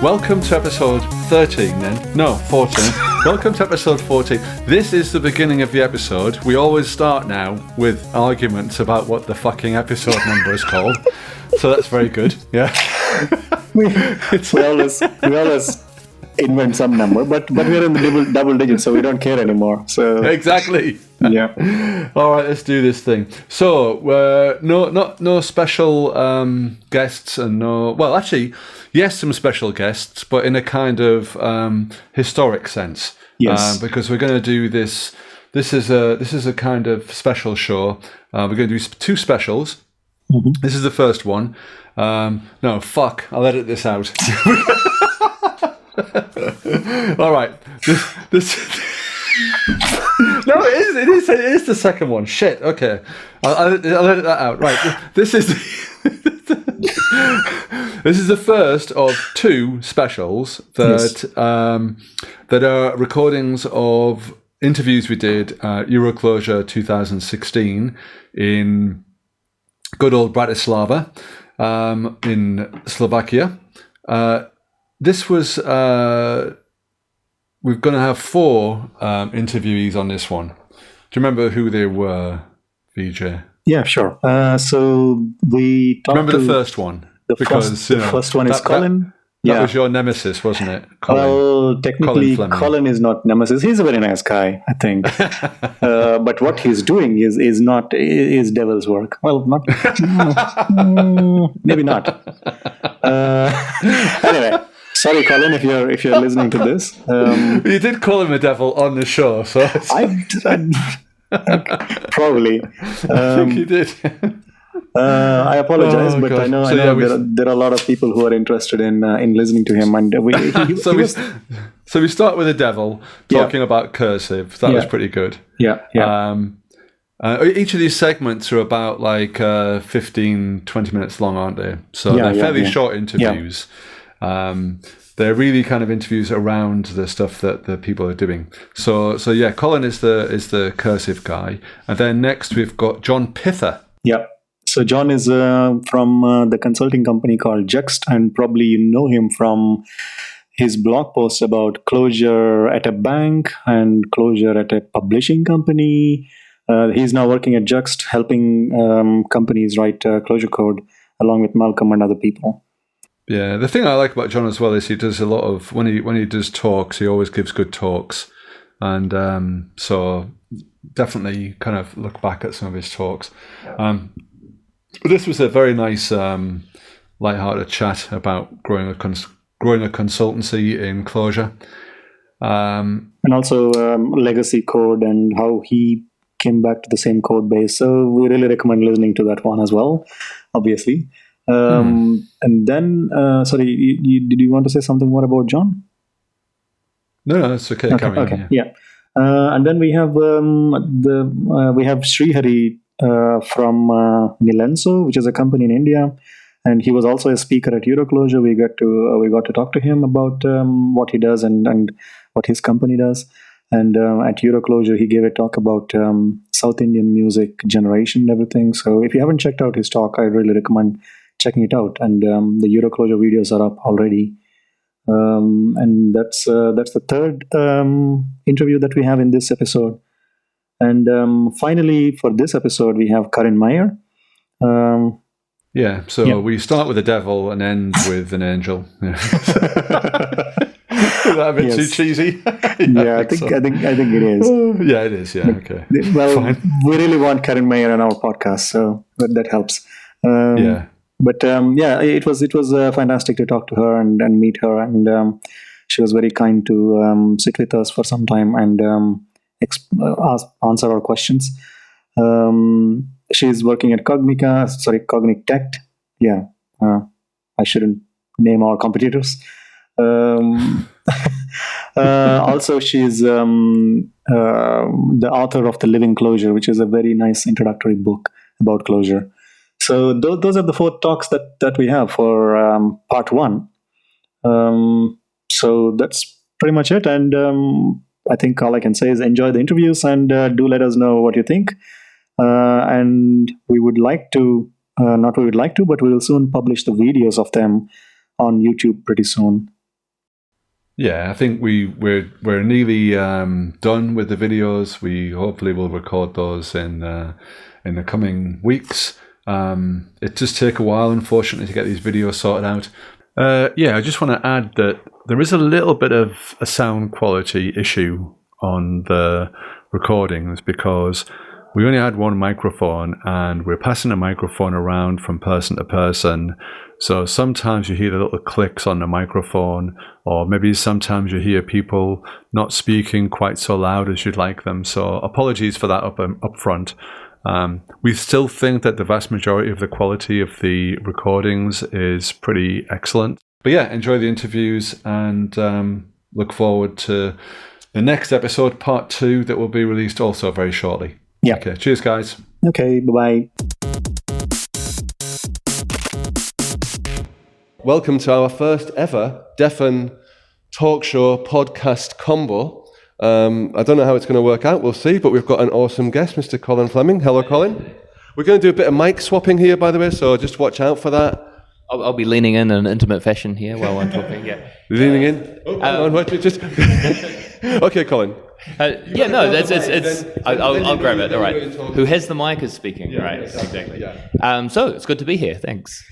Welcome to episode 13 then. No, 14. Welcome to episode 14. This is the beginning of the episode. We always start now with arguments about what the fucking episode number is called. So that's very good. Yeah. we always invent some number, but we're in the double digits, so we don't care anymore. So exactly. Yeah. All right, let's do this thing. So no special guests and actually yes, some special guests, but in a kind of historic sense. Yes. Because we're going to do this. This is a kind of special show. We're going to do two specials. Mm-hmm. This is the first one. No, fuck. I'll edit this out. All right. This. No, it is the second one. Shit. Okay, I'll edit that out. Right. This is the first of two specials that that are recordings of interviews we did at Euroclojure 2016 in good old Bratislava, in Slovakia. This was, we're going to have four interviewees on this one. Do you remember who they were, VJ? Yeah, sure. So we talked remember the first one? The first one is Colin. That was your nemesis, wasn't it? Colin. Well, technically, Colin is not nemesis. He's a very nice guy, I think. But what he's doing is devil's work. Well, not maybe not. Anyway. Sorry, Colin, if you're listening to this. You did call him a devil on the show, so I probably. I think you did. I apologize, but God. I know there are a lot of people who are interested in listening to him, and so we start with the devil talking about Cursive. That was pretty good. Yeah. Each of these segments are about like 15, 20 minutes long, aren't they? So they're fairly short interviews. They're really kind of interviews around the stuff that the people are doing. So yeah, Colin is the Cursive guy, and then next we've got John Pither. Yeah. So John is from the consulting company called JUXT, and probably you know him from his blog posts about closure at a bank and closure at a publishing company. He's now working at JUXT, helping companies write closure code along with Malcolm and other people. Yeah, the thing I like about John as well is he does a lot of when he does talks, he always gives good talks, and so definitely kind of look back at some of his talks. But this was a very nice, light-hearted chat about growing a consultancy in Clojure, and also legacy code and how he came back to the same code base. So we really recommend listening to that one as well, obviously. And then, sorry, did you want to say something more about John? No, that's okay. Okay. Yeah. And then we have we have Srihari from Nilenso, which is a company in India, and he was also a speaker at Euroclojure. We got to talk to him about what he does and what his company does. And at Euroclojure, he gave a talk about South Indian music generation and everything. So if you haven't checked out his talk, I really recommend checking it out. And the Euroclojure videos are up already. And that's the third interview that we have in this episode. And finally, for this episode, we have Carin Meier. We start with the devil and end with an angel. Is that a bit too cheesy? I think it is. Yeah, it is. Yeah, okay. Well, fine. We really want Carin Meier on our podcast, so that helps. But it was fantastic to talk to her and meet her, and she was very kind to sit with us for some time and answer our questions. She's working at Cognitect. Yeah, I shouldn't name our competitors. Also, she's the author of The Living Closure, which is a very nice introductory book about closure. So those are the four talks that we have for part one. So that's pretty much it. And I think all I can say is enjoy the interviews and do let us know what you think. And we would like to, but we will soon publish the videos of them on YouTube pretty soon. Yeah, I think we're nearly done with the videos. We hopefully will record those in the coming weeks. It does take a while, unfortunately, to get these videos sorted out. Yeah, I just want to add that there is a little bit of a sound quality issue on the recordings because we only had one microphone and we're passing the microphone around from person to person. So sometimes you hear the little clicks on the microphone, or maybe sometimes you hear people not speaking quite so loud as you'd like them. So apologies for that up front. We still think that the vast majority of the quality of the recordings is pretty excellent. But yeah, enjoy the interviews and look forward to the next episode, part 2, that will be released also very shortly. Yeah. Okay, cheers, guys. Okay, bye-bye. Welcome to our first ever Defen talk show podcast combo. I don't know how it's going to work out, we'll see, but we've got an awesome guest, Mr. Colin Fleming. Hello, Colin. We're going to do a bit of mic swapping here, by the way, so just watch out for that. I'll be leaning in an intimate fashion here while I'm talking, yeah. Leaning in? Just... Okay, Colin. Yeah, no, I'll grab it, all right. Who has the mic is speaking, right, exactly. Yeah. So, it's good to be here, thanks.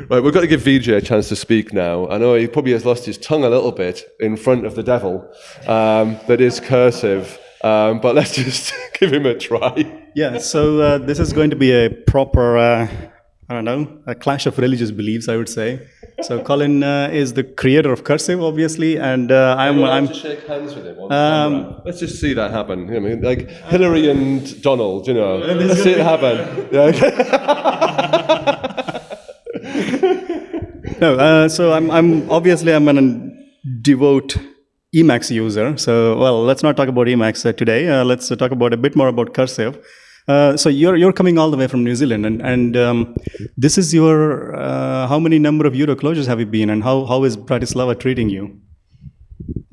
Right, we've got to give VJ a chance to speak now. I know he probably has lost his tongue a little bit in front of the devil that is Cursive, but let's just give him a try. Yeah, so this is going to be a proper, a clash of religious beliefs, I would say. So Colin is the creator of Cursive, obviously, and I'm to shake hands with him. Let's just see that happen. I mean, like Hillary and Donald, let's see it happen. No, so I'm obviously a devout Emacs user. So, well, let's not talk about Emacs today. Let's talk about a bit more about Cursive. So you're coming all the way from New Zealand, and this is your how many number of Euroclojures have you been, and how is Bratislava treating you?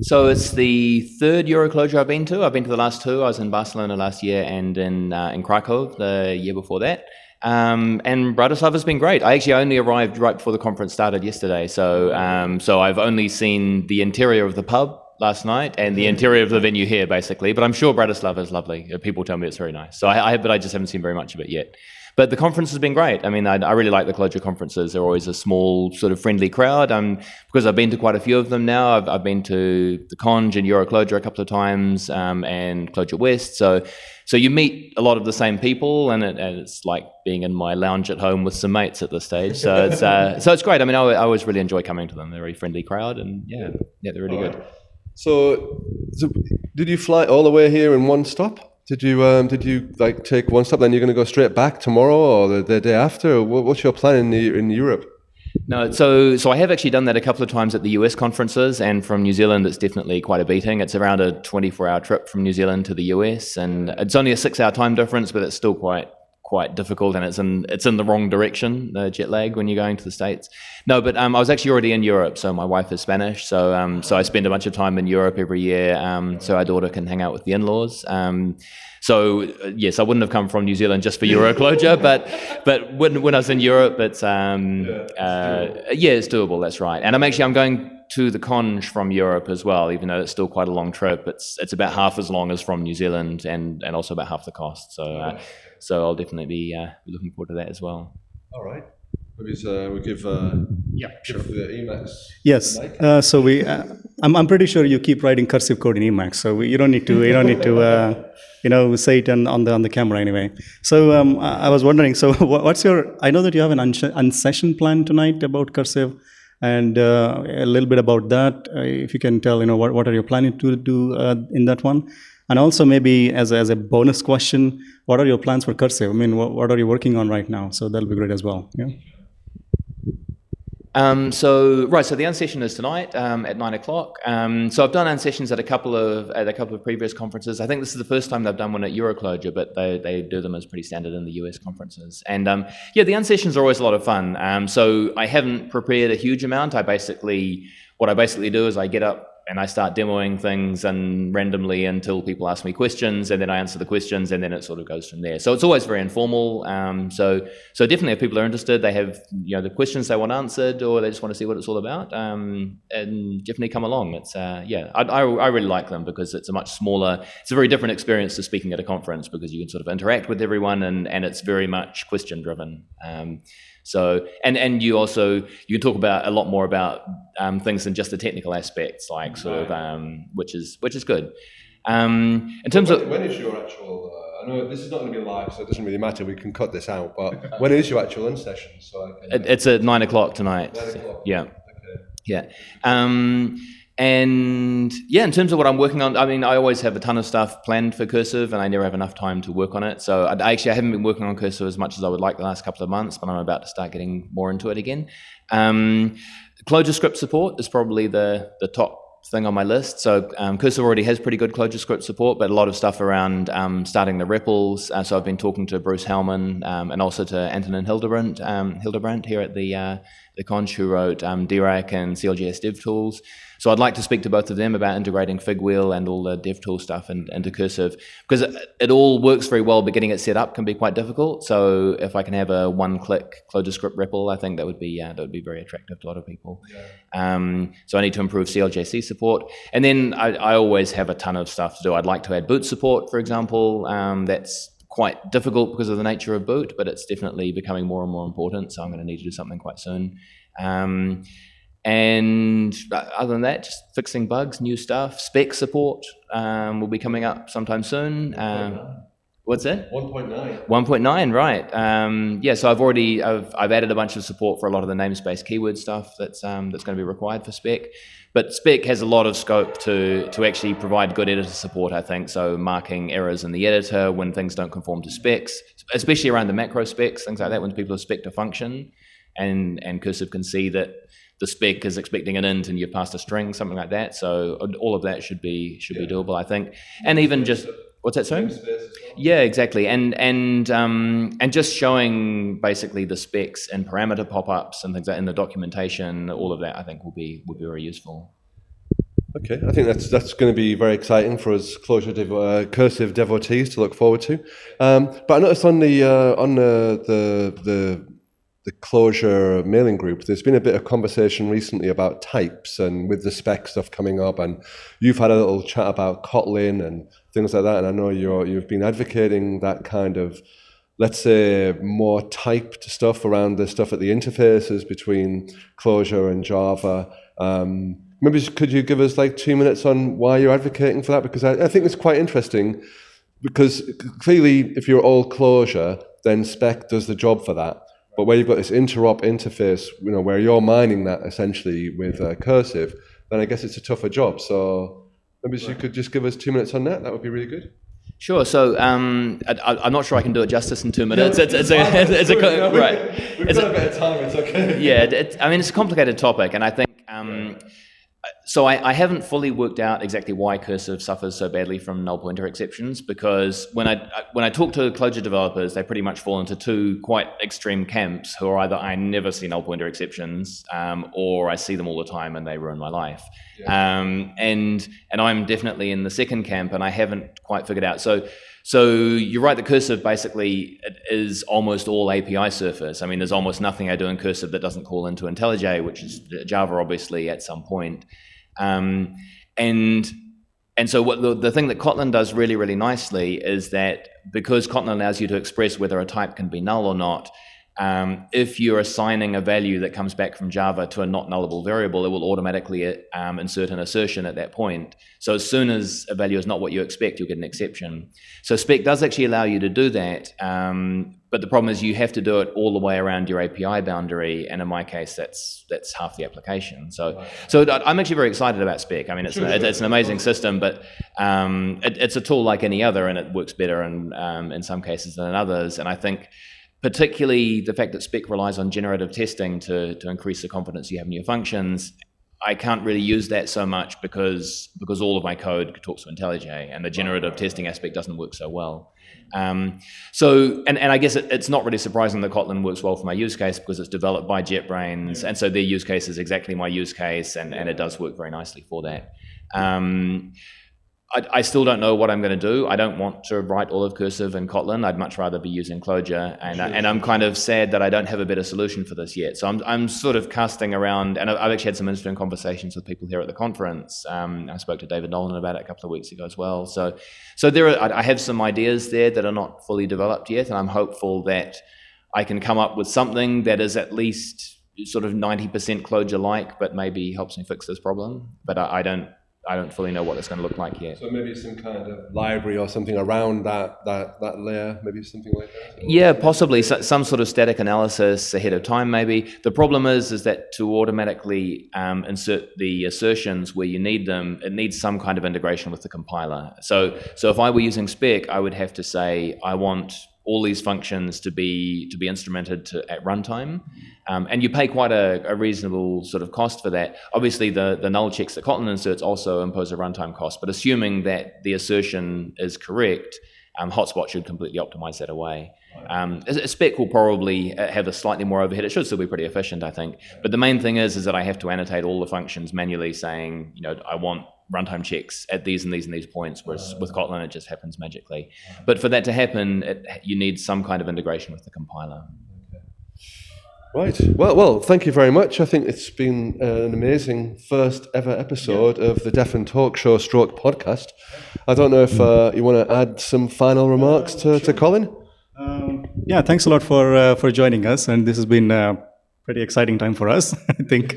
So it's the third Euroclojure I've been to. I've been to the last two. I was in Barcelona last year and in Krakow the year before that. And Bratislava's been great. I actually only arrived right before the conference started yesterday, so I've only seen the interior of the pub last night and the interior of the venue here, basically. But I'm sure Bratislava is lovely. People tell me it's very nice. So but I just haven't seen very much of it yet. But the conference has been great. I mean, I really like the Clojure conferences. They're always a small, sort of friendly crowd. Because I've been to quite a few of them now. I've been to the Conj and Euroclojure a couple of times, and Clojure West. So you meet a lot of the same people, and it's like being in my lounge at home with some mates at this stage. So it's great. I mean, I always really enjoy coming to them. They're a very friendly crowd, and yeah, they're really good. So did you fly all the way here in one stop? Did you like take one stop, then you're going to go straight back tomorrow or the day after? Or what's your plan in Europe? No, so I have actually done that a couple of times at the US conferences, and from New Zealand it's definitely quite a beating. It's around a 24-hour trip from New Zealand to the US, and it's only a 6-hour time difference, but it's still quite difficult, and it's in the wrong direction, the jet lag, when you're going to the States. No, but I was actually already in Europe, so my wife is Spanish, so I spend a bunch of time in Europe every year, so our daughter can hang out with the in-laws. So yes, I wouldn't have come from New Zealand just for Euroclojure, but when I was in Europe, it's it's doable. That's right. And I'm going to the Conj from Europe as well, even though it's still quite a long trip. It's about half as long as from New Zealand, and also about half the cost. So I'll definitely be looking forward to that as well. All right. Maybe we give sure. the Emacs. Yes. So I'm pretty sure you keep writing cursive code in Emacs, so you don't need to say it on the camera anyway. So I was wondering. So what's your? I know that you have an unsession plan tonight about cursive, and a little bit about that. If you can tell, what are you planning to do in that one? And also maybe as a bonus question, what are your plans for Cursive? I mean, what are you working on right now? So that'll be great as well. Yeah. So the unsession is tonight at 9:00. So I've done unsessions at a couple of previous conferences. I think this is the first time they've done one at Euroclojure, but they do them as pretty standard in the US conferences. And the unsessions are always a lot of fun. So I haven't prepared a huge amount. What I basically do is I get up and I start demoing things and randomly until people ask me questions, and then I answer the questions, and then it sort of goes from there. So it's always very informal. So definitely, if people are interested, they have the questions they want answered, or they just want to see what it's all about, and definitely come along. It's I really like them because it's a much smaller. It's a very different experience to speaking at a conference because you can sort of interact with everyone, and it's very much question driven. So and you can talk about a lot more about things than just the technical aspects, like sort of which is good. In terms of when is your actual? I know this is not going to be live, so it doesn't really matter. We can cut this out. But when is your actual lunch session? So I can, it's at 9:00 tonight. 9:00. Yeah. Okay. Yeah. And yeah, in terms of what I'm working on, I mean, I always have a ton of stuff planned for Cursive, and I never have enough time to work on it. So I haven't been working on Cursive as much as I would like the last couple of months, but I'm about to start getting more into it again. ClojureScript support is probably the top thing on my list. So Cursive already has pretty good ClojureScript support, but a lot of stuff around starting the REPLs. So I've been talking to Bruce Hellman and also to Antonin Hildebrandt here at the Conch, who wrote DRAC and CLJS dev tools. So I'd like to speak to both of them about integrating Figwheel and all the dev tool stuff into Cursive, because it all works very well, but getting it set up can be quite difficult. So if I can have a one-click ClojureScript REPL, I think that would be very attractive to a lot of people. Yeah. So I need to improve CLJC support, and then I always have a ton of stuff to do. I'd like to add boot support, for example. That's quite difficult because of the nature of boot, but it's definitely becoming more and more important. So I'm going to need to do something quite soon. And other than that, just fixing bugs, new stuff. Spec support will be coming up sometime soon. What's that? 1.9. 1.9, right. So I've added a bunch of support for a lot of the namespace keyword stuff that's going to be required for Spec. But Spec has a lot of scope to actually provide good editor support, I think. So marking errors in the editor when things don't conform to specs, especially around the macro specs, things like that, when people expect a function and Cursive can see that the spec is expecting an int and you've passed a string, something like that. So all of that should be doable, I think. And even just what's that, sorry? Yeah, exactly. And just showing basically the specs and parameter pop-ups and things like that in the documentation, all of that I think will be very useful. Okay, I think that's going to be very exciting for us Cursive devotees to look forward to. But I noticed on the Clojure mailing group, there's been a bit of conversation recently about types and with the spec stuff coming up, and you've had a little chat about Kotlin and things like that, and I know you've been advocating that kind of, let's say, more typed stuff around the stuff at the interfaces between Clojure and Java. Maybe could you give us like 2 minutes on why you're advocating for that? Because I think it's quite interesting, because clearly if you're all Clojure, then spec does the job for that. But where you've got this interop interface, where you're mining that essentially with Cursive, then I guess it's a tougher job. So maybe you could just give us 2 minutes on that. That would be really good. Sure. So I'm not sure I can do it justice in 2 minutes. We've got a bit of time. It's okay. Yeah. It's a complicated topic, and I think. So I haven't fully worked out exactly why Cursive suffers so badly from null pointer exceptions, because when I talk to Clojure developers, they pretty much fall into two quite extreme camps, who are either I never see null pointer exceptions, or I see them all the time and they ruin my life. Yeah. And I'm definitely in the second camp, and I haven't quite figured out. So you're right that Cursive basically is almost all API surface. I mean, there's almost nothing I do in Cursive that doesn't call into IntelliJ, which is Java, obviously, at some point. And so what the thing that Kotlin does really, really nicely is that because Kotlin allows you to express whether a type can be null or not, if you're assigning a value that comes back from Java to a not nullable variable, it will automatically insert an assertion at that point. So as soon as a value is not what you expect, you'll get an exception. So spec does actually allow you to do that, but the problem is you have to do it all the way around your API boundary, and in my case, that's half the application. So I'm actually very excited about spec. I mean, it's an amazing system, but it's a tool like any other, and it works better in some cases than in others. And I think particularly the fact that spec relies on generative testing to increase the confidence you have in your functions, I can't really use that so much because all of my code talks to IntelliJ, and the generative testing aspect doesn't work so well. So I guess it's not really surprising that Kotlin works well for my use case, because it's developed by JetBrains, and so their use case is exactly my use case, and it does work very nicely for that. I still don't know what I'm going to do. I don't want to write all of Cursive in Kotlin. I'd much rather be using Clojure, and I'm kind of sad that I don't have a better solution for this yet. So I'm sort of casting around, and I've actually had some interesting conversations with people here at the conference. I spoke to David Nolan about it a couple of weeks ago as well. So I have some ideas there that are not fully developed yet, and I'm hopeful that I can come up with something that is at least sort of 90% Clojure-like, but maybe helps me fix this problem. But I don't fully know what it's going to look like yet. So maybe some kind of library or something around that layer, maybe something like that? Yeah, possibly. Some sort of static analysis ahead of time, maybe. The problem is that to automatically insert the assertions where you need them, it needs some kind of integration with the compiler. So if I were using spec, I would have to say, I want all these functions to be instrumented at runtime. And you pay quite a reasonable sort of cost for that. Obviously, the null checks that Kotlin inserts also impose a runtime cost, but assuming that the assertion is correct, Hotspot should completely optimize that away. Spec will probably have a slightly more overhead. It should still be pretty efficient, I think. But the main thing is that I have to annotate all the functions manually saying, I want runtime checks at these and these and these points, whereas with Kotlin, it just happens magically. But for that to happen, you need some kind of integration with the compiler. Right. Well, thank you very much. I think it's been an amazing first ever episode of the Deaf and Talk Show stroke podcast. I don't know if you want to add some final remarks to Colin? Yeah, thanks a lot for joining us. And this has been a pretty exciting time for us, I think.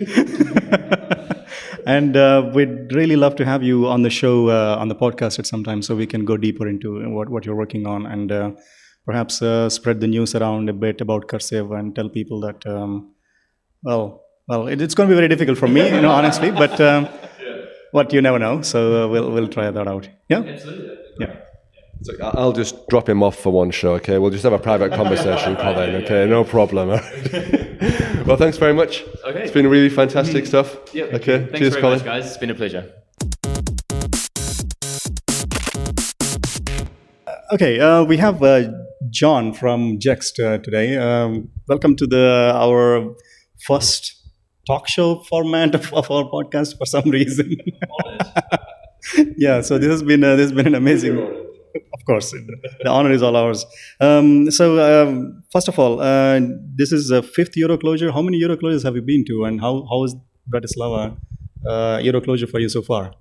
And we'd really love to have you on the show, on the podcast at some time, so we can go deeper into what you're working on and perhaps spread the news around a bit about Cursive and tell people that, it's going to be very difficult for me, honestly, but you never know. So we'll try that out. Yeah? Absolutely. Yeah. So I'll just drop him off for one show, okay? We'll just have a private conversation, Colin, okay? No problem. Well, thanks very much. Okay. It's been really fantastic stuff. Yeah. Okay. Thanks Cheers, very Colin. much, guys. It's been a pleasure. Okay, we have John from JUXT today. Welcome to our first talk show format of our podcast for some reason. Yeah, so this has been an amazing. Of course, the honor is all ours. First of all, this is the fifth Euroclojure. How many Euroclojures have you been to, and how is Bratislava Euroclojure for you so far?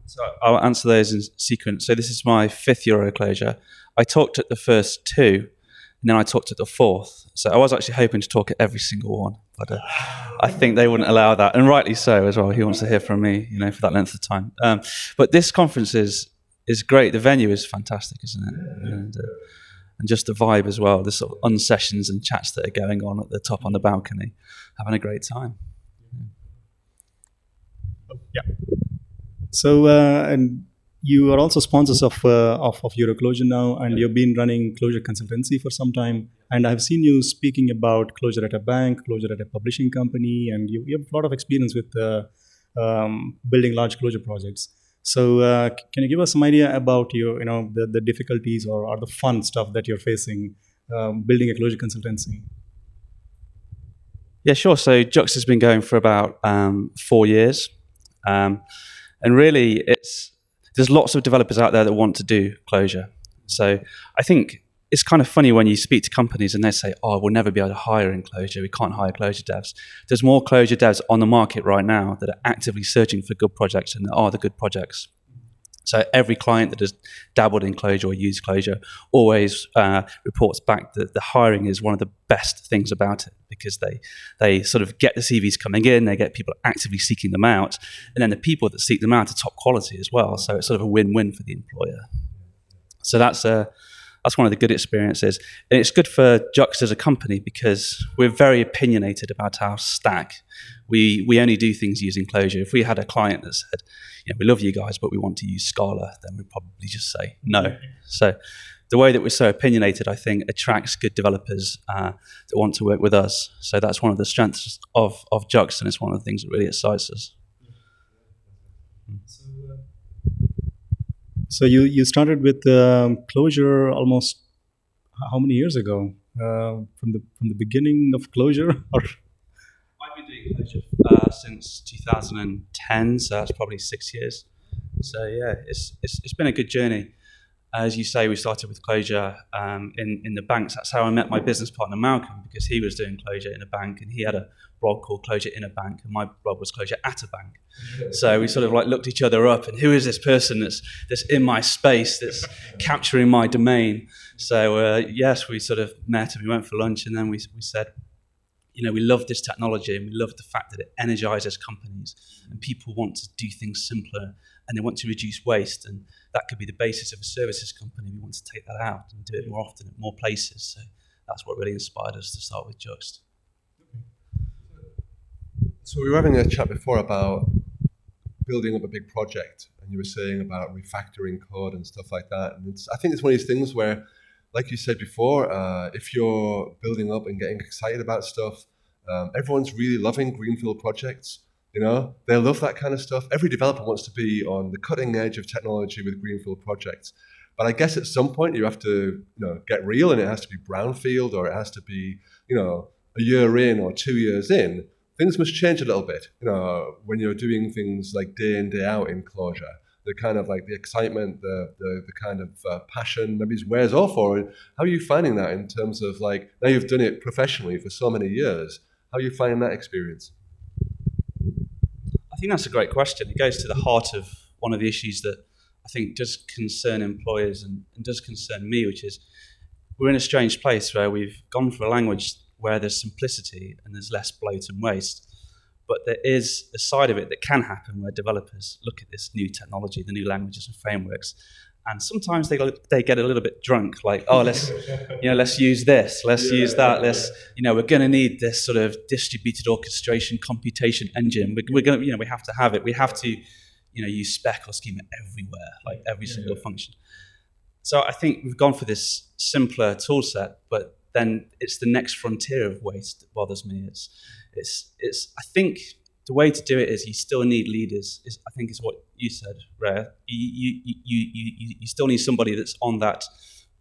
So I'll answer those in sequence. So this is my fifth Euroclojure. I talked at the first two, and then I talked at the fourth. So I was actually hoping to talk at every single one, but I think they wouldn't allow that, and rightly so as well. Who wants to hear from me, for that length of time? But this conference is great. The venue is fantastic, isn't it? And just the vibe as well. The sort of unsessions and chats that are going on at the top on the balcony, having a great time. Yeah. So, and you are also sponsors of Euroclojure now, and you've been running Clojure consultancy for some time. And I've seen you speaking about Clojure at a bank, Clojure at a publishing company, and you have a lot of experience with building large Clojure projects. So, can you give us some idea about the difficulties or the fun stuff that you're facing building a Clojure consultancy? Yeah, sure. So JUXT has been going for about 4 years. And really, there's lots of developers out there that want to do Clojure. So I think it's kind of funny when you speak to companies and they say, we'll never be able to hire in Clojure. We can't hire Clojure devs. There's more Clojure devs on the market right now that are actively searching for good projects, and there are the good projects. So every client that has dabbled in Clojure or used Clojure always reports back that the hiring is one of the best things about it, because they sort of get the CVs coming in, they get people actively seeking them out, and then the people that seek them out are top quality as well. So it's sort of a win-win for the employer. So that's one of the good experiences. And it's good for JUXT as a company because we're very opinionated about our stack. We only do things using Clojure. If we had a client that said, we love you guys, but we want to use Scala, then we'd probably just say no. So the way that we're so opinionated, I think, attracts good developers that want to work with us. So that's one of the strengths of JUXT, and it's one of the things that really excites us. So you started with Clojure almost how many years ago? From the beginning of Clojure? Or? I've been doing Clojure since 2010, so that's probably 6 years. So yeah, it's been a good journey. As you say, we started with Clojure in the banks. That's how I met my business partner Malcolm, because he was doing Clojure in a bank, and he had a blog called Clojure in a Bank, and my blog was Clojure at a Bank. So we sort of like looked each other up, and who is this person that's in my space, that's capturing my domain? So yes, we sort of met and we went for lunch, and then we said, you know, we love this technology and we love the fact that it energizes companies and people want to do things simpler and they want to reduce waste, and that could be the basis of a services company. We want to take that out and do it more often at more places. So that's what really inspired us to start with JUXT. So we were having a chat before about building up a big project, and you were saying about refactoring code and stuff like that. And I think it's one of these things where, like you said before, if you're building up and getting excited about stuff, everyone's really loving greenfield projects. You know, they love that kind of stuff. Every developer wants to be on the cutting edge of technology with greenfield projects. But I guess at some point you have to, you know, get real, and it has to be brownfield, or it has to be, you know, a year in or 2 years in. Things must change a little bit, you know, when you're doing things like day in, day out in Clojure. The kind of like the excitement, the kind of passion maybe wears off. Or how are you finding that in terms of like, now you've done it professionally for so many years, how are you finding that experience? I think that's a great question. It goes to the heart of one of the issues that I think does concern employers and does concern me, which is we're in a strange place where we've gone for a language where there's simplicity and there's less bloat and waste. But there is a side of it that can happen where developers look at this new technology, the new languages and frameworks, and sometimes they get a little bit drunk, like, oh, let's use this, let's use that, we're going to need this sort of distributed orchestration computation engine. We're going to, we have to have it. We have to, use spec or schema everywhere, like every single function. So I think we've gone for this simpler tool set, but then it's the next frontier of waste that bothers me. I think the way to do it is you still need leaders. I think is what you said, Ray. You still need somebody that's on that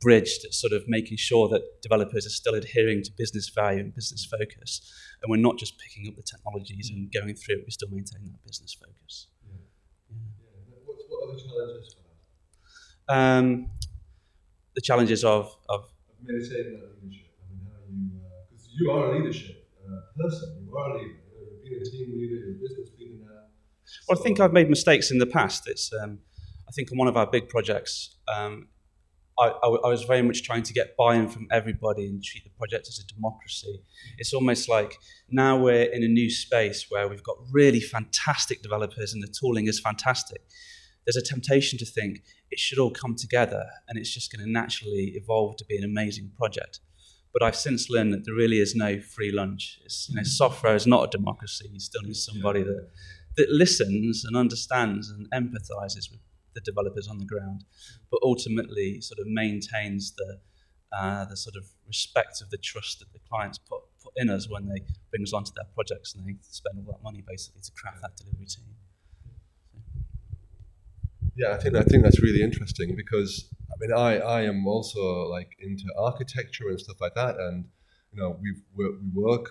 bridge, that's sort of making sure that developers are still adhering to business value and business focus, and we're not just picking up the technologies and going through it. We still maintain that business focus. What are the challenges for that? The challenges of maintaining that leadership. I mean, how you, because you are a leadership person, you are a leader. You're a team leader, you're a business leader now. Well, I think I've made mistakes in the past. It's, I think on one of our big projects, I was very much trying to get buy-in from everybody and treat the project as a democracy. It's almost like now we're in a new space where we've got really fantastic developers and the tooling is fantastic. There's a temptation to think it should all come together and it's just going to naturally evolve to be an amazing project. But I've since learned that there really is no free lunch. Software is not a democracy. You still need somebody that listens and understands and empathizes with the developers on the ground, but ultimately sort of maintains the sort of respect of the trust that the clients put in us when they bring us onto their projects and they spend all that money basically to craft that delivery team. Yeah, I think that's really interesting because I am also like into architecture and stuff like that, and we work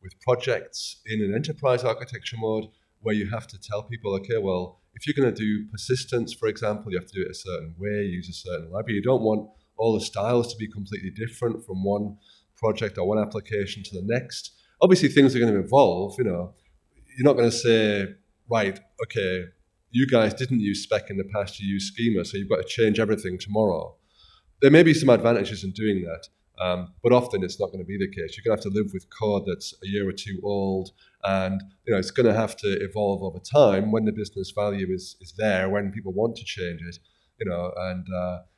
with projects in an enterprise architecture mode where you have to tell people, okay, well, if you're going to do persistence, for example, you have to do it a certain way, use a certain library. You don't want all the styles to be completely different from one project or one application to the next. Obviously, things are going to evolve. You're not going to say, right, okay, you guys didn't use spec in the past, you use schema, so you've got to change everything tomorrow. There may be some advantages in doing that, but often it's not going to be the case. You're going to have to live with code that's a year or two old, and it's going to have to evolve over time when the business value is there, when people want to change it.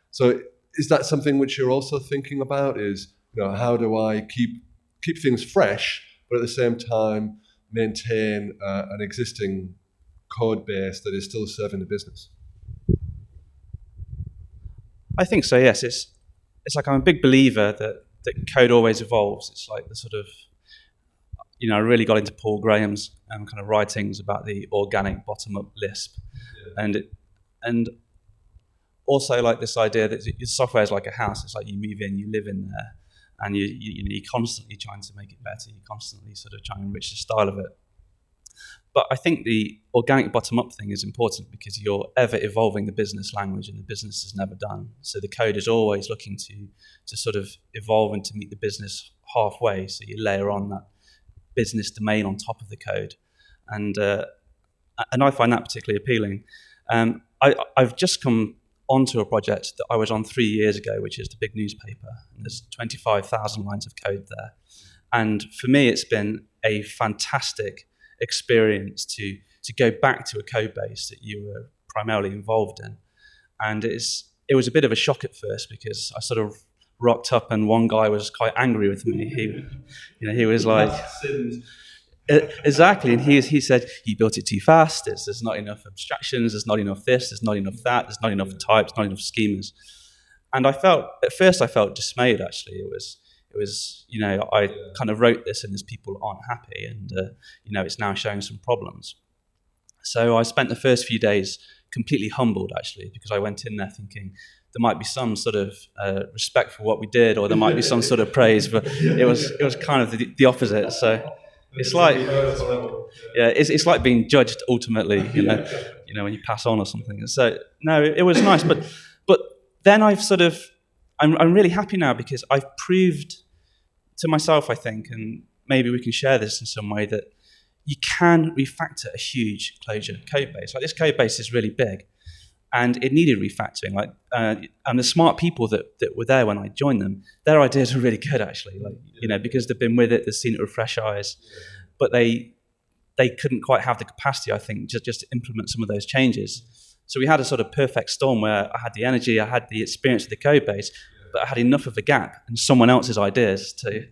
So is that something which you're also thinking about? Is how do I keep things fresh, but at the same time maintain an existing code base that is still serving the business? I think so, yes. It's like I'm a big believer that code always evolves. It's like the sort of, I really got into Paul Graham's kind of writings about the organic bottom-up Lisp. Yeah. And also like this idea that your software is like a house. It's like you move in, you live in there. and you're constantly trying to make it better. You're constantly sort of trying to enrich the style of it. But I think the organic bottom-up thing is important because you're ever evolving the business language, and the business is never done. So the code is always looking to sort of evolve and to meet the business halfway. So you layer on that business domain on top of the code, and I find that particularly appealing. I've just come onto a project that I was on 3 years ago, which is the big newspaper. And there's 25,000 lines of code there, and for me, it's been a fantastic experience to go back to a code base that you were primarily involved in. And it was a bit of a shock at first because I sort of rocked up and one guy was quite angry with me. He was like, exactly, and he said, you built it too fast, there's not enough abstractions, there's not enough this, there's not enough that, there's not enough types, not enough schemas. And at first I felt dismayed, actually. It was, I kind of wrote this and these people aren't happy, and, it's now showing some problems. So I spent the first few days completely humbled, actually, because I went in there thinking there might be some sort of respect for what we did, or there might be some sort of praise, but it was kind of the opposite. So it's like, it's like being judged ultimately, when you pass on or something. So no, it was nice, but then I'm really happy now because I've proved to myself, I think, and maybe we can share this in some way, that you can refactor a huge Clojure code base. Like, this code base is really big, and it needed refactoring. And the smart people that were there when I joined them, their ideas were really good, actually. Because they've been with it, they've seen it with fresh eyes, but they couldn't quite have the capacity, I think, just to implement some of those changes. So we had a sort of perfect storm where I had the energy, I had the experience of the code base, but I had enough of a gap and someone else's ideas to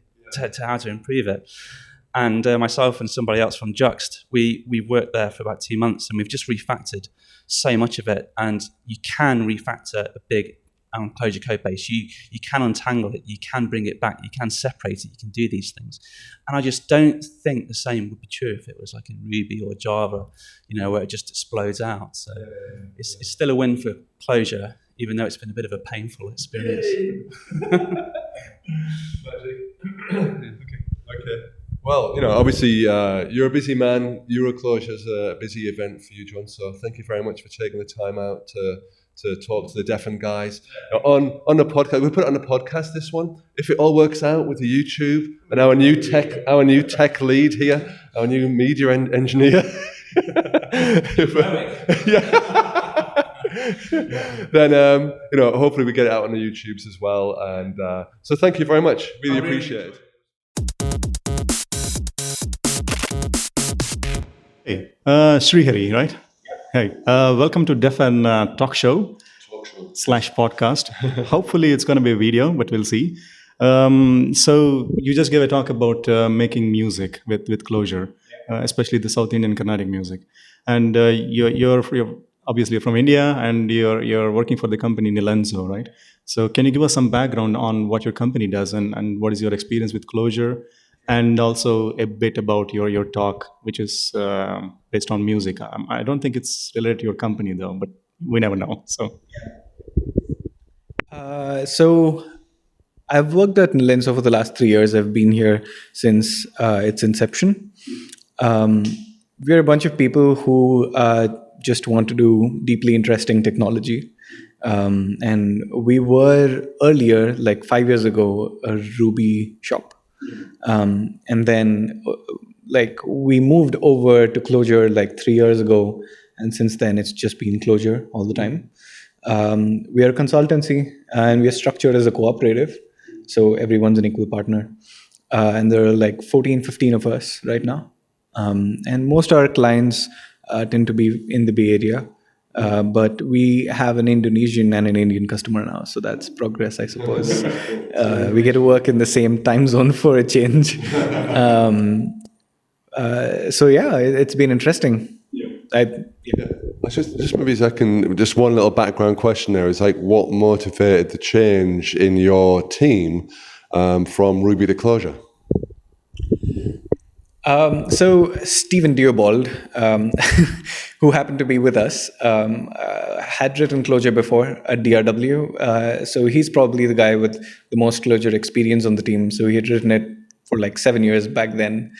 how to improve it. And myself and somebody else from JUXT, we worked there for about 2 months, and we've just refactored so much of it. And you can refactor a big Clojure code base. You can untangle it, you can bring it back, you can separate it, you can do these things. And I just don't think the same would be true if it was like in Ruby or Java, where it just explodes out. So it's still a win for Clojure, even though it's been a bit of a painful experience. Okay. Well, obviously you're a busy man. Euroclojure is a busy event for you, John. So thank you very much for taking the time out to talk to the deafened guys on the podcast. We put it on the podcast, this one. If it all works out with the YouTube and our new tech lead here, our new media engineer, then hopefully we get it out on the YouTubes as well. And so thank you very much. Really appreciate it. Hey, Srihari, right? Yeah. Hey, welcome to Deaf and Talk Show / podcast. Hopefully it's going to be a video, but we'll see. So you just gave a talk about making music with Clojure, especially the South Indian Carnatic music. And you're obviously from India, and you're working for the company Nilenzo, right? So can you give us some background on what your company does and what is your experience with Clojure? And also a bit about your talk, which is based on music. I don't think it's related to your company, though, but we never know. So I've worked at Nilenzo for the last 3 years. I've been here since its inception. We're a bunch of people who just want to do deeply interesting technology. And we were earlier, like 5 years ago, a Ruby shop. And then we moved over to Clojure like 3 years ago, and since then it's just been Clojure all the time. We are a consultancy, and we are structured as a cooperative, so everyone's an equal partner. And there are like 14, 15 of us right now. And most of our clients tend to be in the Bay Area. But we have an Indonesian and an Indian customer now, so that's progress, I suppose. We get to work in the same time zone for a change. So yeah, it's been interesting. Just maybe just one little background question there is like, what motivated the change in your team from Ruby to Clojure? So Stephen Dearbold, who happened to be with us, had written Clojure before at DRW. So he's probably the guy with the most Clojure experience on the team. So he had written it for like 7 years back then.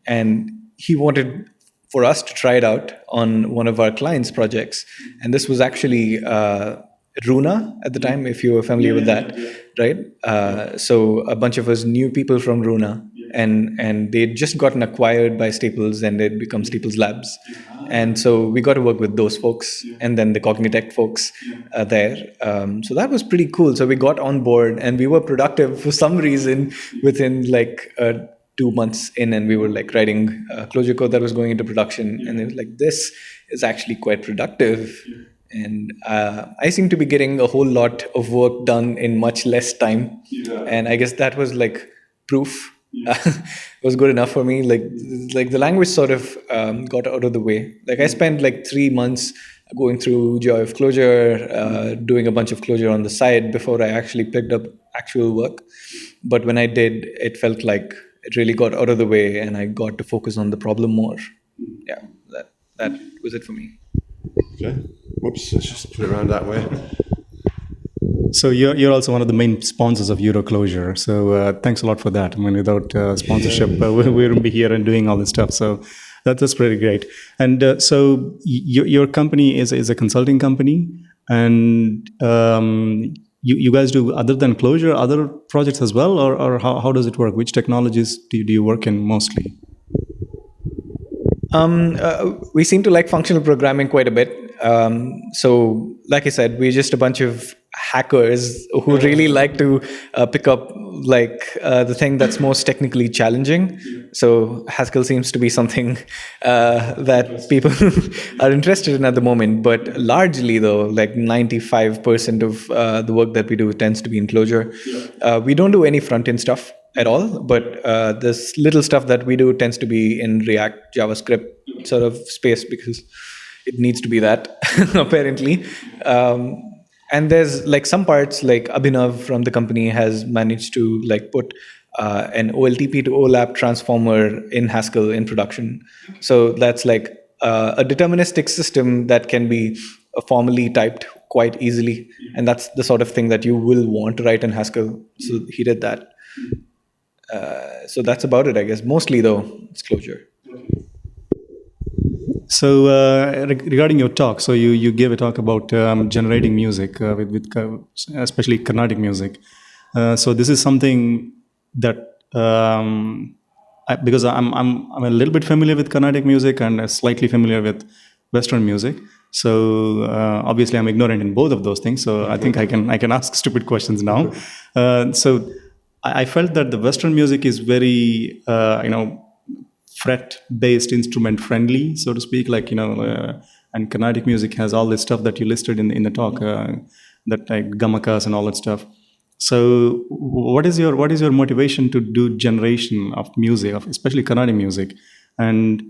And he wanted for us to try it out on one of our clients' projects. And this was actually Runa at the time, if you were familiar with that, right? So a bunch of us knew people from Runa, and they'd just gotten acquired by Staples, and they'd become Staples Labs. And so we got to work with those folks, and then the Cognitect folks there. So that was pretty cool. So we got on board, and we were productive for some reason within like 2 months in, and we were like writing Clojure code that was going into production, and it was like, this is actually quite productive. And I seem to be getting a whole lot of work done in much less time. And I guess that was like proof. Was good enough for me. Like the language sort of got out of the way. Like I spent like 3 months going through Joy of Clojure, doing a bunch of Clojure on the side before I actually picked up actual work. But when I did, it felt like it really got out of the way, and I got to focus on the problem more. Yeah, that was it for me. Okay. Whoops, let's just put it around that way. So you're also one of the main sponsors of Euroclojure. So thanks a lot for that. I mean, without sponsorship, we wouldn't be here and doing all this stuff. So that's pretty great. And so your company is a consulting company, and you guys do, other than Clojure, other projects as well, or how does it work? Which technologies do you work in mostly? We seem to like functional programming quite a bit. So, like I said, we're just a bunch of hackers who really like to pick up like the thing that's most technically challenging. So Haskell seems to be something that people are interested in at the moment. But largely, though, like 95% of the work that we do tends to be in Clojure. We don't do any front-end stuff at all, but this little stuff that we do tends to be in React, JavaScript sort of space, because it needs to be that, apparently. And there's like some parts, like Abhinav from the company has managed to like put an OLTP to OLAP transformer in Haskell in production. So that's like a deterministic system that can be formally typed quite easily. And that's the sort of thing that you will want to write in Haskell. So he did that. So that's about it, I guess. Mostly, though, it's Clojure. So regarding your talk, so you gave a talk about generating music with especially Carnatic music. So this is something that because I'm a little bit familiar with Carnatic music and slightly familiar with Western music. So obviously I'm ignorant in both of those things. So I think I can ask stupid questions now. So I felt that the Western music is very fret-based, instrument-friendly, so to speak. Like and Carnatic music has all this stuff that you listed in the talk, that like gamakas and all that stuff. So what is your motivation to do generation of music, especially Carnatic music, and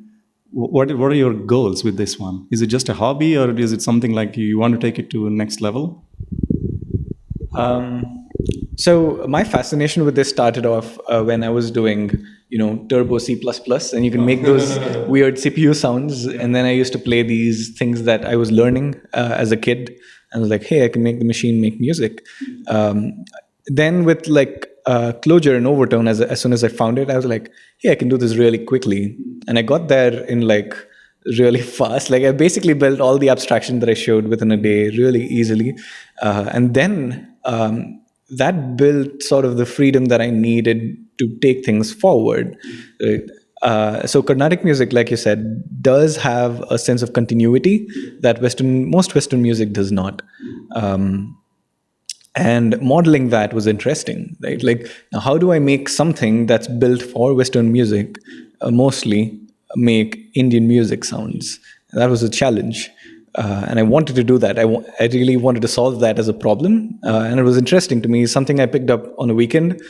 what are your goals with this one? Is it just a hobby, or is it something like you want to take it to the next level? So my fascination with this started off when I was doing, Turbo C++, and you can make those weird CPU sounds. And then I used to play these things that I was learning as a kid. And I was like, hey, I can make the machine make music. Then with like Clojure and Overtone, as soon as I found it, I was like, hey, I can do this really quickly. And I got there in like really fast. Like I basically built all the abstraction that I showed within a day really easily. And then that built sort of the freedom that I needed to take things forward. So Carnatic music, like you said, does have a sense of continuity that most Western music does not. And modeling that was interesting, right? Like, now how do I make something that's built for Western music, mostly make Indian music sounds? That was a challenge. And I wanted to do that. I really wanted to solve that as a problem. And it was interesting to me, something I picked up on a weekend.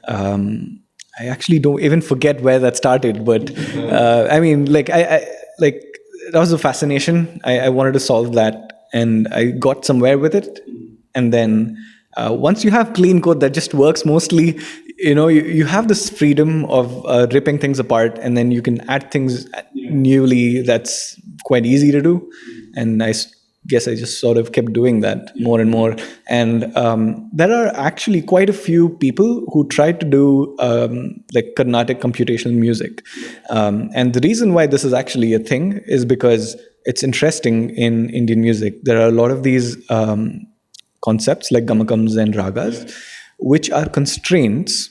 I actually don't even forget where that started, but I mean, like, I that was a fascination. I wanted to solve that, and I got somewhere with it. And then once you have clean code that just works mostly, you have this freedom of ripping things apart, and then you can add things newly. That's quite easy to do, and guess I just sort of kept doing that more and more. And there are actually quite a few people who try to do like Carnatic computational music. And the reason why this is actually a thing is because it's interesting in Indian music. There are a lot of these concepts like gamakams and ragas, which are constraints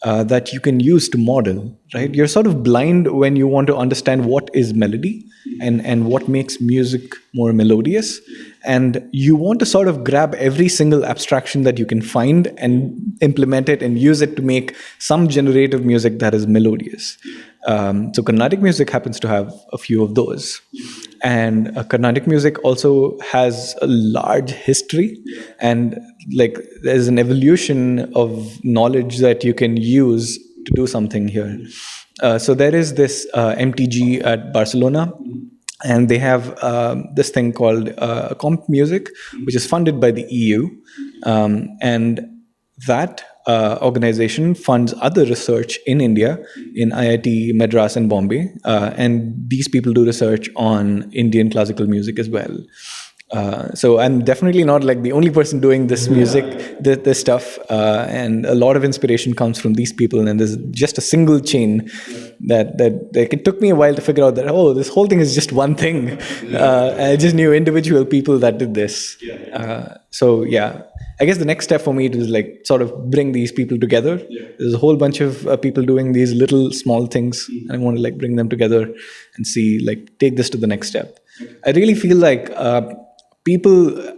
that you can use to model, right? You're sort of blind when you want to understand what is melody and what makes music more melodious. And you want to sort of grab every single abstraction that you can find and implement it and use it to make some generative music that is melodious. So Carnatic music happens to have a few of those. And Carnatic music also has a large history, and like there's an evolution of knowledge that you can use to do something here. So there is this MTG at Barcelona, and they have this thing called Comp Music, which is funded by the EU. And that organization funds other research in India, in IIT Madras and Bombay. And these people do research on Indian classical music as well. So I'm definitely not like the only person doing this music, this stuff. And a lot of inspiration comes from these people. And there's just a single chain that like, it took me a while to figure out that, oh, this whole thing is just one thing. I just knew individual people that did this. So yeah, I guess the next step for me is like sort of bring these people together. There's a whole bunch of people doing these little small things, and I want to like bring them together and see like take this to the next step. I really feel like people,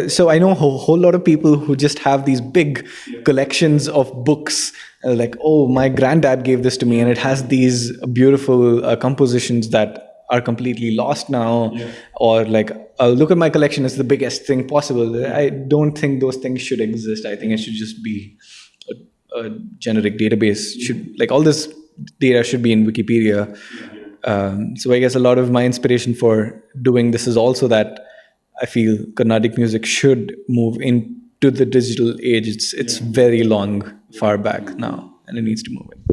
so I know a whole lot of people who just have these big collections of books. Like, oh, my granddad gave this to me, and it has these beautiful compositions that are completely lost now. Or like, look at my collection, it's the biggest thing possible. I don't think those things should exist. I think it should just be a generic database. Like all this data should be in Wikipedia. So I guess a lot of my inspiration for doing this is also that I feel Carnatic music should move into the digital age. It's very long, far back now, and it needs to move in.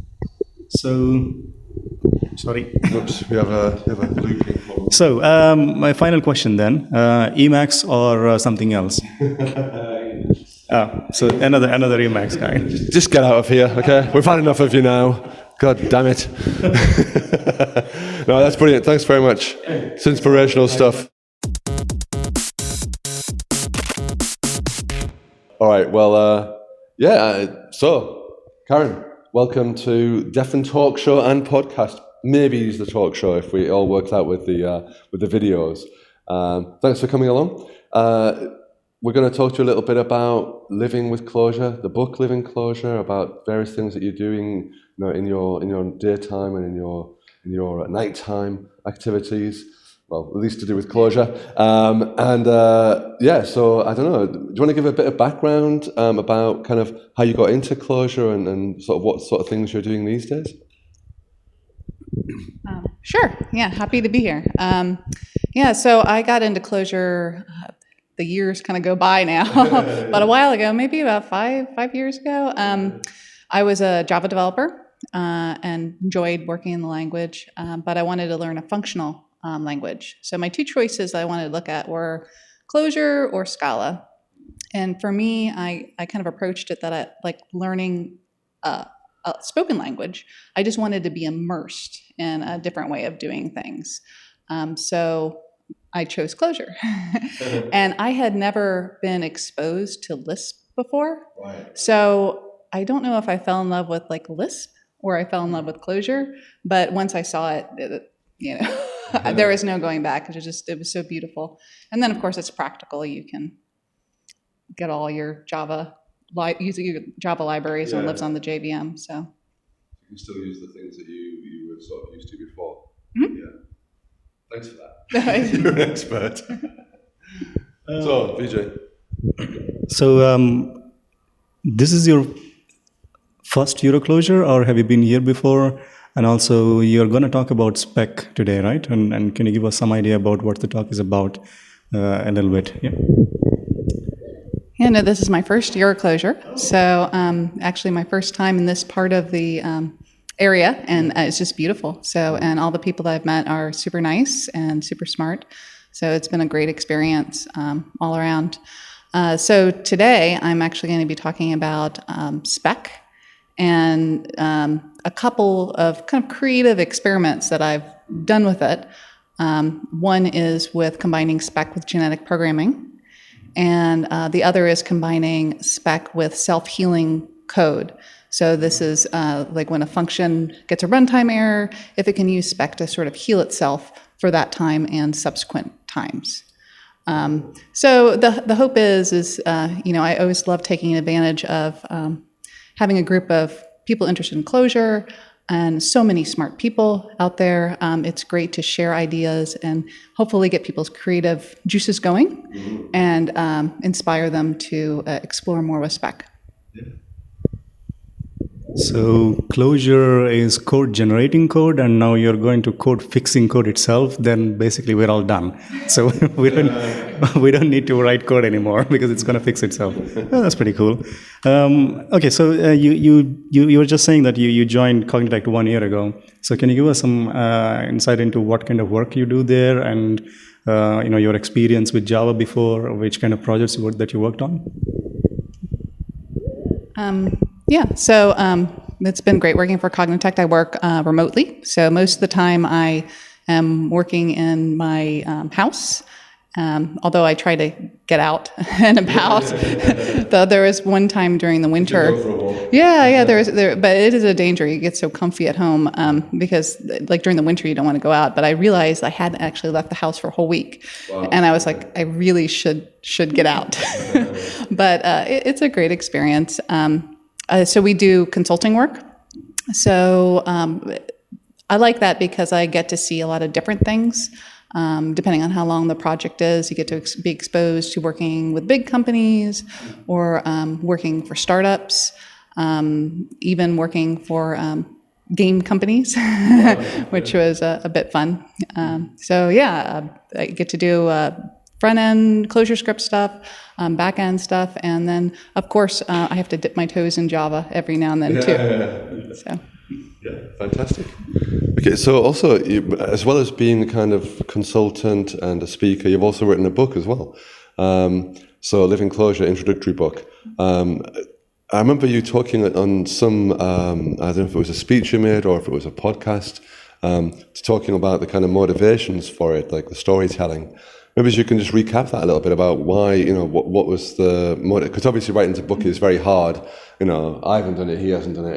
So, sorry. Oops, we have a looping problem. So, my final question then, Emacs or something else? So another Emacs guy. Just get out of here, okay? We've had enough of you now. God damn it. No, that's brilliant. Thanks very much. It's inspirational stuff. All right, well, so, Carin, welcome to Deafn Talk Show and Podcast. Maybe use the talk show if we all worked out with the videos. Thanks for coming along. We're going to talk to you a little bit about living with closure, the book Living Closure, about various things that you're doing, in your daytime and in your nighttime activities. Well, at least to do with closure. So I don't know. Do you want to give a bit of background about kind of how you got into closure and sort of what sort of things you're doing these days? Sure. Yeah, happy to be here. So I got into closure. The years kind of go by now, but a while ago, maybe about five years ago. I was a Java developer and enjoyed working in the language, but I wanted to learn a functional language. So my two choices I wanted to look at were Clojure or Scala. And for me, I kind of approached it that I like learning a spoken language. I just wanted to be immersed in a different way of doing things. So I chose Clojure. And I had never been exposed to Lisp before. Right. So I don't know if I fell in love with like Lisp or I fell in love with Clojure, but once I saw it, there was no going back. It was so beautiful. And then of course it's practical. You can get all your Java libraries and it lives on the JVM. So you can still use the things that you were sort of used to before. Mm-hmm. Yeah. Thanks for that. You're an expert. So, Vijay. So, this is your first Euroclojure, or have you been here before? And also, you're going to talk about spec today, right? And can you give us some idea about what the talk is about a little bit? Yeah. Yeah, no, this is my first Euroclojure. So actually my first time in this part of the area, and it's just beautiful. So, and all the people that I've met are super nice and super smart. So it's been a great experience all around. So today I'm actually going to be talking about spec and a couple of kind of creative experiments that I've done with it. One is with combining spec with genetic programming, and the other is combining spec with self-healing code. So this is like when a function gets a runtime error, if it can use spec to sort of heal itself for that time and subsequent times. So the hope is I always love taking advantage of having a group of people interested in Clojure and so many smart people out there. It's great to share ideas and hopefully get people's creative juices going and inspire them to explore more with spec. Yeah. So Clojure is code generating code, and now you're going to code fixing code itself. Then basically we're all done. So we don't need to write code anymore because it's going to fix itself. Oh, that's pretty cool. Okay, so you were just saying that you joined Carnatic 1 year ago. So can you give us some insight into what kind of work you do there, and your experience with Java before, which kind of projects that you worked on? Yeah, so it's been great working for Carnatic. I work remotely, so most of the time I am working in my house, although I try to get out and about. Though there was one time during the winter. Yeah, but it is a danger. You get so comfy at home because, like, during the winter you don't want to go out. But I realized I hadn't actually left the house for a whole week, and I was like, I really should get out. But it's a great experience. So we do consulting work. So I like that because I get to see a lot of different things. Depending on how long the project is, you get to be exposed to working with big companies or working for startups, even working for game companies, which was a bit fun. So yeah, I get to do front-end Clojure script stuff, back-end stuff, and then, of course, I have to dip my toes in Java every now and then, too. So. Yeah, fantastic. Okay, so also, as well as being a kind of consultant and a speaker, you've also written a book as well. So, Living Clojure, introductory book. I remember you talking on some, I don't know if it was a speech you made or if it was a podcast, talking about the kind of motivations for it, like the storytelling. Maybe you can just recap that a little bit about why, what was the motive? Because obviously writing a book is very hard. I haven't done it, he hasn't done it.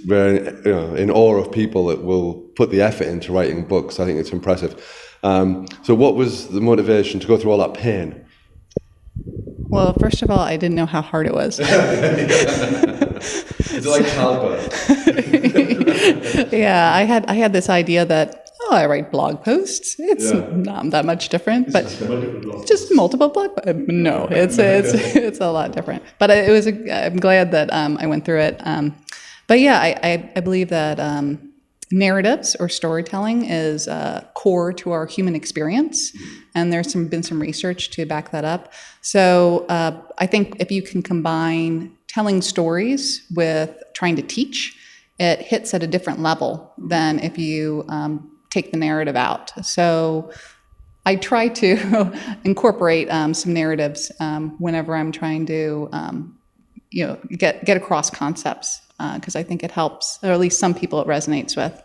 We're in awe of people that will put the effort into writing books. I think it's impressive. So what was the motivation to go through all that pain? Well, first of all, I didn't know how hard it was. Is it like childbirth? Yeah, I had this idea that, I write blog posts. It's not that much different, but just multiple blog posts. No, it's a lot different. But I'm glad that I went through it. But yeah, I believe that narratives or storytelling is core to our human experience, and there's been some research to back that up. So I think if you can combine telling stories with trying to teach, it hits at a different level than if you take the narrative out. So I try to incorporate some narratives whenever I'm trying to, get across concepts, because I think it helps, or at least some people it resonates with.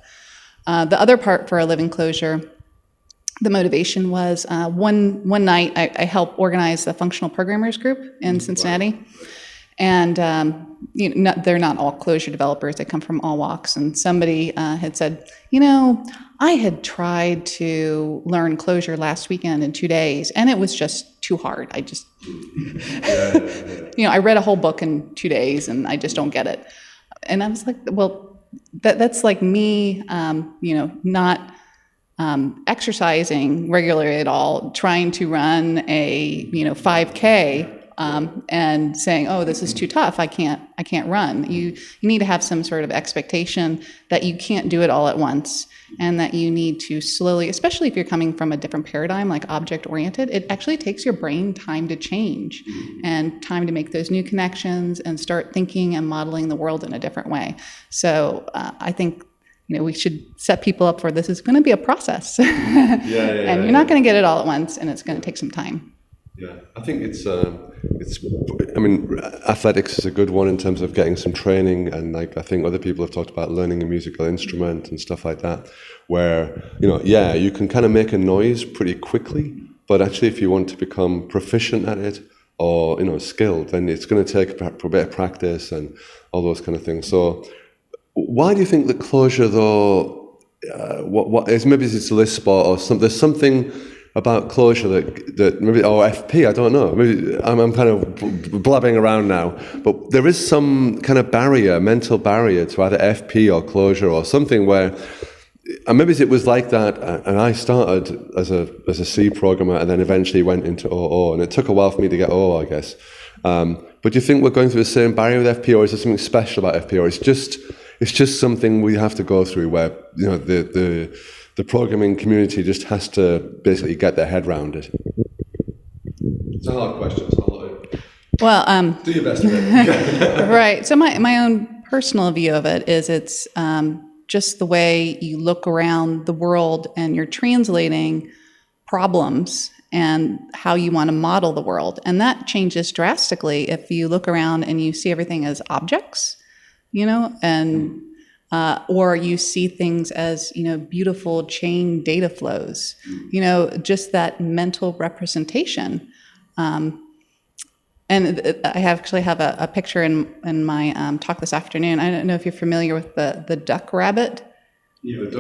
The other part for a Living Clojure, the motivation was one night I helped organize the functional programmers group in Cincinnati. And they're not all Clojure developers. They come from all walks. And somebody had said, I had tried to learn Clojure last weekend in 2 days, and it was just too hard. I just, I read a whole book in 2 days, and I just don't get it. And I was like, well, that's like me, not exercising regularly at all, trying to run a 5K. And saying, oh, this is too tough. I can't can't run. You need to have some sort of expectation that you can't do it all at once, and that you need to slowly, especially if you're coming from a different paradigm like object-oriented, it actually takes your brain time to change and time to make those new connections and start thinking and modeling the world in a different way. So I think we should set people up for this is going to be a process. And you're not going to get it all at once, and it's going to take some time. Yeah, I think I mean, athletics is a good one in terms of getting some training, and like I think other people have talked about learning a musical instrument and stuff like that, where, you can kind of make a noise pretty quickly, but actually if you want to become proficient at it or, skilled, then it's going to take a bit of practice and all those kind of things. So why do you think that Clojure, though, what is, maybe it's a Lisp or something, there's something about Clojure that maybe, or FP, I don't know. Maybe I'm kind of blabbing around now, but there is some kind of mental barrier to either FP or Clojure or something where, and maybe it was like that, and I started as a C programmer and then eventually went into OO, and it took a while for me to get OO, I guess. But do you think we're going through the same barrier with FP, or is there something special about FP, or it's just something we have to go through where, the programming community just has to basically get their head around it? It's a hard question. Well, do your best with it. Right. So my own personal view of it is it's just the way you look around the world and you're translating problems and how you want to model the world. And that changes drastically if you look around and you see everything as objects, and or you see things as, beautiful chain data flows, just that mental representation. And I actually have a picture in my talk this afternoon. I don't know if you're familiar with the duck rabbit. It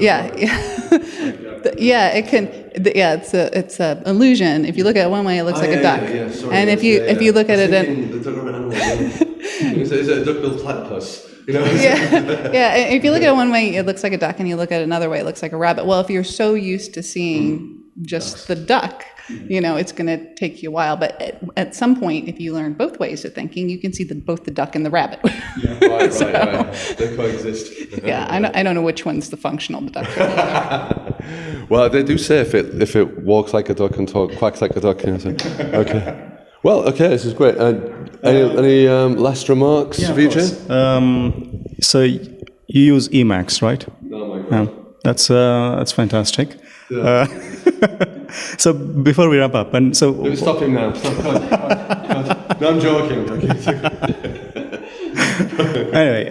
can. It's an illusion. If you look at it one way, it looks like a duck. And if you look at it, is it a duck-billed platypus? If you look at it one way, it looks like a duck, and you look at it another way, it looks like a rabbit. Well, if you're so used to seeing just the duck, it's going to take you a while. But at some point, if you learn both ways of thinking, you can see both the duck and the rabbit. Right. They coexist. I don't know which one's the functional duck. Well, they do say if it walks like a duck and quacks like a duck. Okay. Well, okay, this is great. Any last remarks, Vijay? So you use Emacs, right? No, my God. That's fantastic. Yeah. So before we wrap up, and so stop him now. Stop. No, I'm joking. Anyway,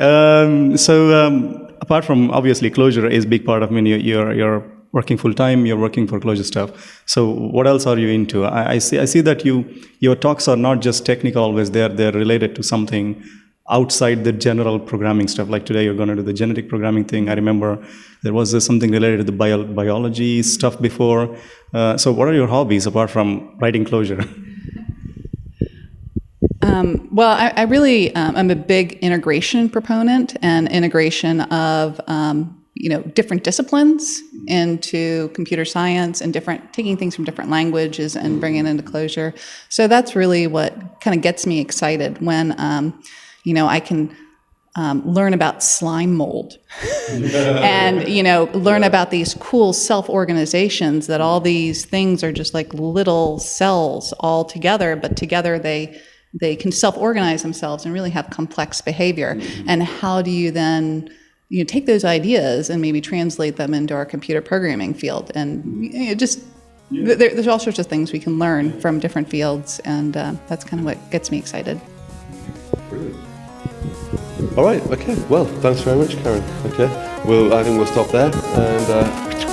apart from obviously Clojure is a big part of you're working full time, you're working for Clojure stuff. So what else are you into? I see that your talks are not just technical always. They're related to something outside the general programming stuff. Like today, you're going to do the genetic programming thing. I remember there was something related to the biology stuff before. So what are your hobbies apart from writing Clojure? Well, I really I'm a big integration proponent, and integration of different disciplines into computer science and taking things from different languages and bringing it into Clojure. So that's really what kind of gets me excited when I can learn about slime mold and learn about these cool self-organizations, that all these things are just like little cells all together, but together they can self-organize themselves and really have complex behavior. And how do you then take those ideas and maybe translate them into our computer programming field? And there's all sorts of things we can learn from different fields, and that's kind of what gets me excited. Brilliant. All right, okay. Well, thanks very much, Carin. Okay. I think we'll stop there, and